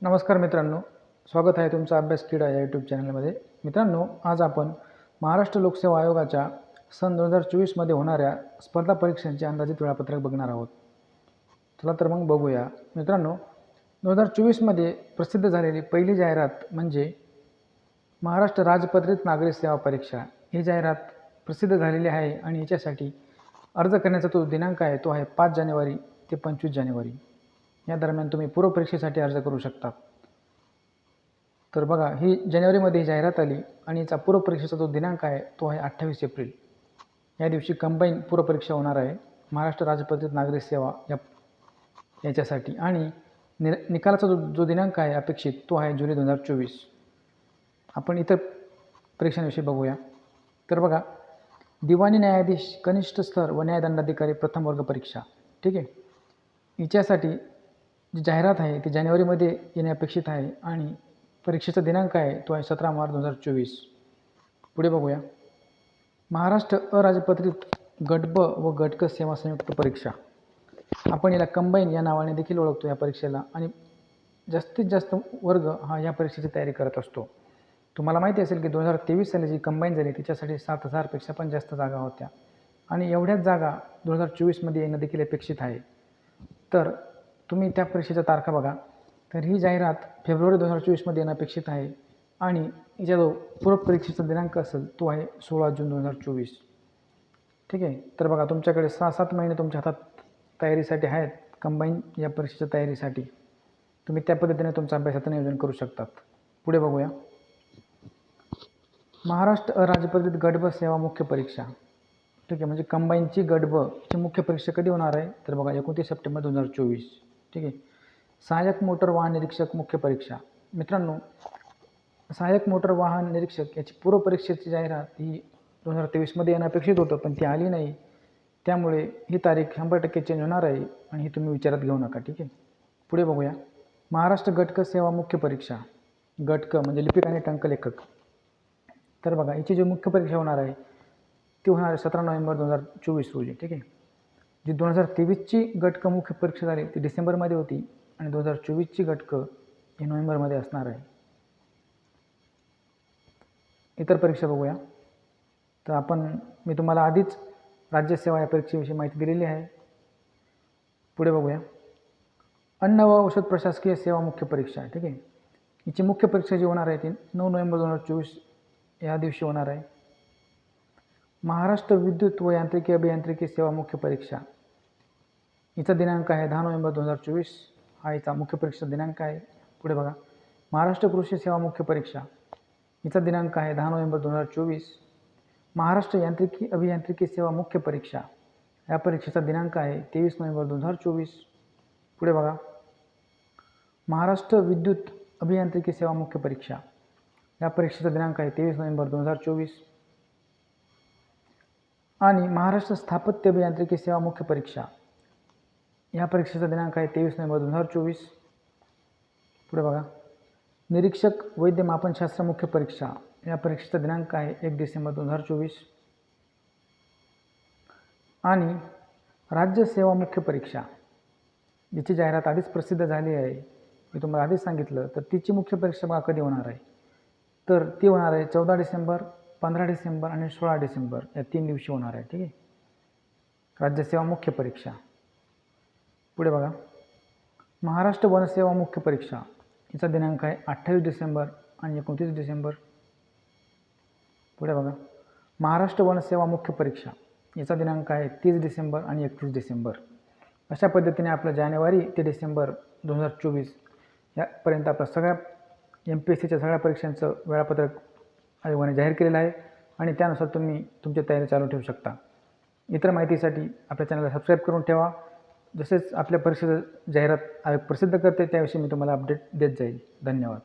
नमस्कार मित्रांनो, स्वागत आहे तुमचं अभ्यास क्रीडा या यूट्यूब चॅनलमध्ये. मित्रांनो, आज आपण महाराष्ट्र लोकसेवा आयोगाच्या सन 2024मध्ये होणाऱ्या स्पर्धा परीक्षांचे अंदाजित वेळापत्रक बघणार आहोत. चला तर मग बघूया. मित्रांनो, 2024मध्ये प्रसिद्ध झालेली पहिली जाहिरात म्हणजे महाराष्ट्र राजपत्रित नागरी सेवा परीक्षा. ही जाहिरात प्रसिद्ध झालेली आहे आणि याच्यासाठी अर्ज करण्याचा जो दिनांक आहे तो आहे 5 जानेवारी ते 25 जानेवारी. या दरम्यान तुम्ही पूर्वपरीक्षेसाठी अर्ज करू शकता. तर बघा, ही जानेवारीमध्ये ही जाहिरात आली आणि याचा पूर्वपरीक्षेचा जो दिनांक आहे तो आहे 28 एप्रिल. या दिवशी कंबाईन पूर्वपरीक्षा होणार आहे महाराष्ट्र राजपत्रित नागरी सेवा याच्यासाठी. आणि निकालाचा जो दिनांक आहे अपेक्षित तो आहे जुलै 2024. आपण इतर परीक्षांविषयी बघूया. तर बघा, दिवाणी न्यायाधीश कनिष्ठ स्तर व न्यायदंडाधिकारी प्रथम वर्ग परीक्षा. ठीक आहे, हिच्यासाठी जी जाहिरात आहे ती जानेवारीमध्ये येणे अपेक्षित आहे आणि परीक्षेचा दिनांक आहे तो आहे 17 मार्च 2024. पुढे बघूया. महाराष्ट्र अराजपत्रित गट ब व गट क सेवा संयुक्त परीक्षा. आपण याला कंबाईन या नावाने देखील ओळखतो या परीक्षेला. आणि जास्तीत जास्त वर्ग हा या परीक्षेची तयारी करत असतो. तुम्हाला माहिती असेल की 2023 साली जी कंबाईन झाली त्याच्यासाठी 7,000पेक्षा पण जास्त जागा होत्या आणि एवढ्याच जागा 2024मध्ये येणं देखील अपेक्षित आहे. तर तुम्ही त्या परीक्षेच्या तारखा बघा. तर ही जाहिरात फेब्रुवारी 2024मध्ये येणं अपेक्षित आहे आणि हिचा जो पूर्वपरीक्षेचा दिनांक असेल तो आहे 16 जून 2024. ठीक आहे. तर बघा, तुमच्याकडे 6-7 महिने तुमच्या हातात तयारीसाठी आहेत कंबाईन या परीक्षेच्या तयारीसाठी. तुम्ही त्या पद्धतीने तुमचं अभ्यासाचं नियोजन करू शकतात. पुढे बघूया. महाराष्ट्र अराजपत्रित गट ब सेवा मुख्य परीक्षा. ठीक आहे, म्हणजे कंबाईनची गट ब ची मुख्य परीक्षा कधी होणार आहे तर बघा 29 सप्टेंबर 2024. ठीक आहे. सहाय्यक मोटर वाहन निरीक्षक मुख्य परीक्षा. मित्रांनो, सहाय्यक मोटर वाहन निरीक्षक याची पूर्वपरीक्षेची जाहिरात ही 2023मध्ये येणं अपेक्षित होतं पण ती आली नाही. त्यामुळे ही तारीख 100% चेंज होणार आहे आणि ही तुम्ही विचारात घेऊ नका. ठीक आहे. पुढे बघूया. महाराष्ट्र गट क सेवा मुख्य परीक्षा. गट क म्हणजे लिपिक आणि टंकलेखक. तर बघा, हिची जी मुख्य परीक्षा होणार आहे ती होणार आहे 17 नोव्हेंबर 2024 रोजी. ठीक आहे. जी 2023ची गट क मुख्य परीक्षा झाली ती डिसेंबरमध्ये होती आणि 2024ची गट क ही नोव्हेंबरमध्ये असणार आहे. इतर परीक्षा बघूया. तर मी तुम्हाला आधीच राज्यसेवा या परीक्षेविषयी माहिती दिलेली आहे. पुढे बघूया. अन्न व औषध प्रशासकीय सेवा मुख्य परीक्षा. ठीक आहे. हिची मुख्य परीक्षा जी होणार आहे ती 9 नोव्हेंबर 2024 या दिवशी होणार आहे. महाराष्ट्र विद्युत व यांत्रिकी अभियांत्रिकी सेवा मुख्य परीक्षा. हिचा दिनांक आहे 10 नोव्हेंबर 2024. हा हिचा मुख्य परीक्षेचा दिनांक आहे. पुढे बघा. महाराष्ट्र कृषी सेवा मुख्य परीक्षा. हिचा दिनांक आहे 10 नोव्हेंबर 2024. महाराष्ट्र यांत्रिकी अभियांत्रिकी सेवा मुख्य परीक्षा. या परीक्षेचा दिनांक आहे 23 नोव्हेंबर 2024. पुढे बघा. महाराष्ट्र विद्युत अभियांत्रिकी सेवा मुख्य परीक्षा. या परीक्षेचा दिनांक आहे 23 नोव्हेंबर 2024. आणि महाराष्ट्र स्थापत्य अभियांत्रिकी सेवा मुख्य परीक्षा. या परीक्षेचा दिनांक आहे 23 नोव्हेंबर 2024. पुढे बघा. निरीक्षक वैद्य मापनशास्त्र मुख्य परीक्षा. या परीक्षेचा दिनांक आहे 1 डिसेंबर 2024. आणि राज्य सेवा मुख्य परीक्षा जिची जाहिरात आधीच प्रसिद्ध झाली आहे, मी तुम्हाला आधीच सांगितलं. तर तिची मुख्य परीक्षा बघा कधी होणार आहे तर ती होणार आहे 14 डिसेंबर, 15 डिसेंबर आणि 16 डिसेंबर या 3 दिवशी होणार आहे. ठीक आहे, राज्यसेवा मुख्य परीक्षा. पुढे बघा. महाराष्ट्र वनसेवा मुख्य परीक्षा. हिचा दिनांक आहे 28 डिसेंबर आणि 29 डिसेंबर. पुढे बघा. महाराष्ट्र वनसेवा मुख्य परीक्षा. याचा दिनांक आहे 30 डिसेंबर आणि 31 डिसेंबर. अशा पद्धतीने आपलं जानेवारी ते डिसेंबर 2024 यापर्यंत आपल्या सगळ्या MPSCच्या सगळ्या परीक्षांचं वेळापत्रक आयोगाने जाहीर केलेलं आहे आणि त्यानुसार तुम्ही तुमची तयारी चालू ठेवू शकता. इतर माहितीसाठी आपल्या चॅनलला सबस्क्राईब करून ठेवा. जसेच आपल्या परीक्षेचं जाहिरात आयोग प्रसिद्ध करते त्याविषयी मी तुम्हाला अपडेट देत जाईल. धन्यवाद.